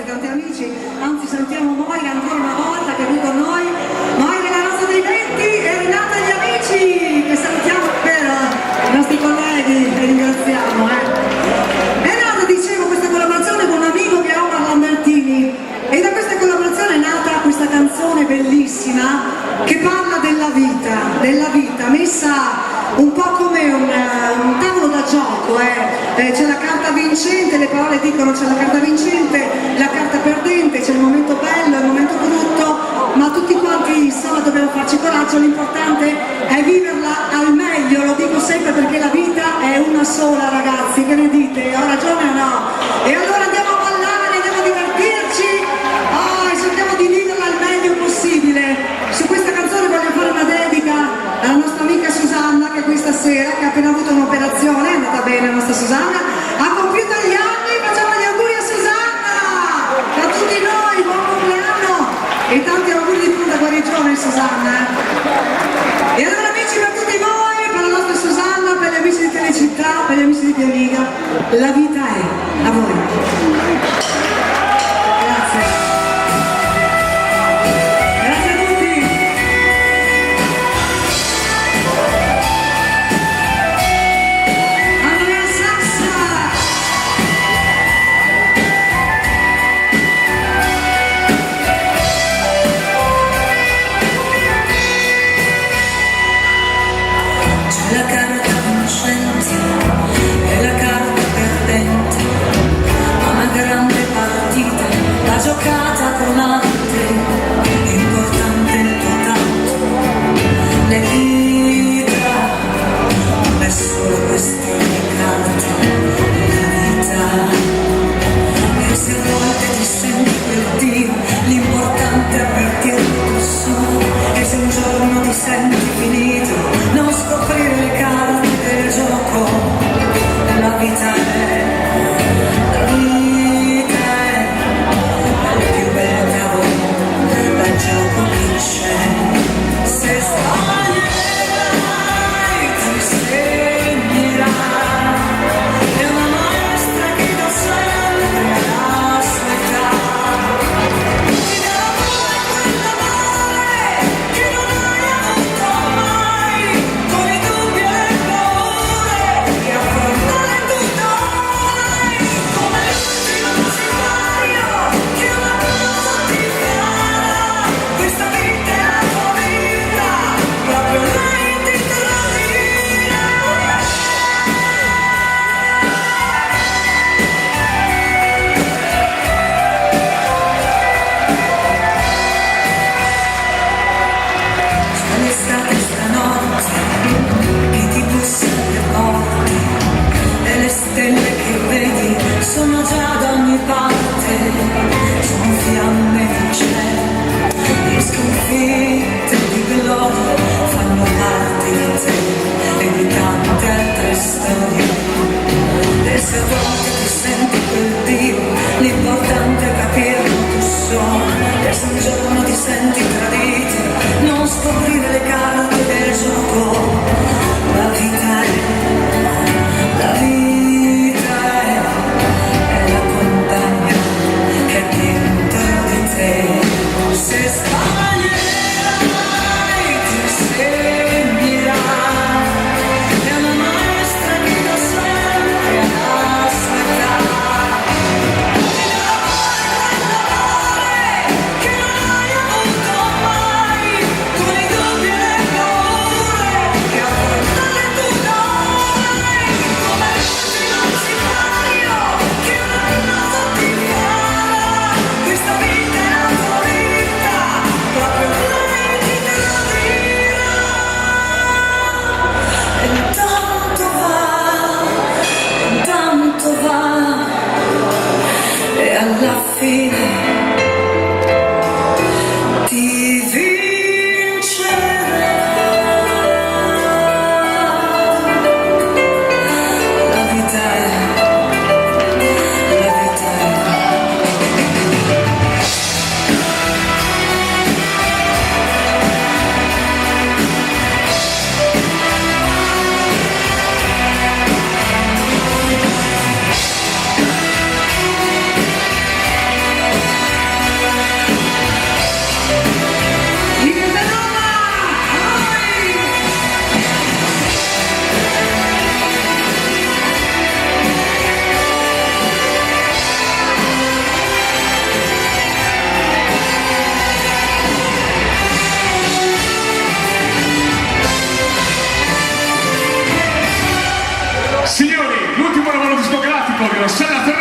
tanti amici, anzi salutiamo Moira ancora una volta che è qui con noi, Moira la rosa dei venti e Renata e gli amici, che salutiamo per i nostri colleghi, che ringraziamo. È nata, dicevo, questa collaborazione con un amico che è Omar Lambertini, e da questa collaborazione è nata questa canzone bellissima che parla della vita messa un po' come un tavolo da gioco, c'è la carta vincente, le parole dicono c'è la carta vincente, la carta perdente, c'è il momento bello, il momento brutto, ma tutti quanti insomma dobbiamo farci coraggio, l'importante è viverla al meglio, lo dico sempre perché la vita è una sola, ragazzi, che ne dite? Ho ragione o no? E allora andiamo a ballare, andiamo a divertirci, e cerchiamo di viverla al meglio possibile. Su questa canzone voglio fare una dedica alla nostra amica Susanna, che questa sera, che ha appena avuto un'operazione, è andata bene la nostra Susanna, ha compiuto gli anni, facciamo gli auguri a Susanna, da tutti noi, buon compleanno e tanti auguri di pronta guarigione Susanna. E allora amici, per tutti voi, per la nostra Susanna, per gli amici di Telecittà, per gli amici di Pianiga, la vita è a voi. Grazie. Giocata con altri, importante il tuo tanto, le vita non è solo questione di carte, la vita, e se a volte ti senti per Dio, l'importante è avvertirlo tu solo, e se un giorno ti senti finito, non scoprire le carte del gioco, la vita è, la vita gioco che c'è, se sbaglierai ti insegnerà, è una maestra che da sempre alla sua età ti darà quell'amore che non hai avuto mai, con i dubbi e le paure che affrontare tutto hai, come l'ultimo sipario che una cosa ti fa. Questa vita è la tua vita, proprio lei ti tradirà. C'è l'estate stanotte che ti bussa alle porte, e le stelle che vedi sono già da ogni parte, sono fiamme di cielo. Le sconfitte di gloria fanno parte di te e di tante altre storie. E se a volte ti senti quel Dio, l'importante è capirlo tu solo. E se un giorno ti senti tradito, non scoprire le carte del gioco. La vita è, la vita è la compagna che è dentro di te. Se sbaglierai ti insegnerà, è una maestra che da sempre alla sua età ti darà quell'amore che non hai avuto mai, con i dubbi e le paure che affrontare tu dovrai, come l'ultimo sipario che una cosa ti farà. Questa vita è la tua vita, proprio lei ti tradirà. E tanto va, e alla fine ti vincerà. La vita è, la vita è. Rossella Ferrari.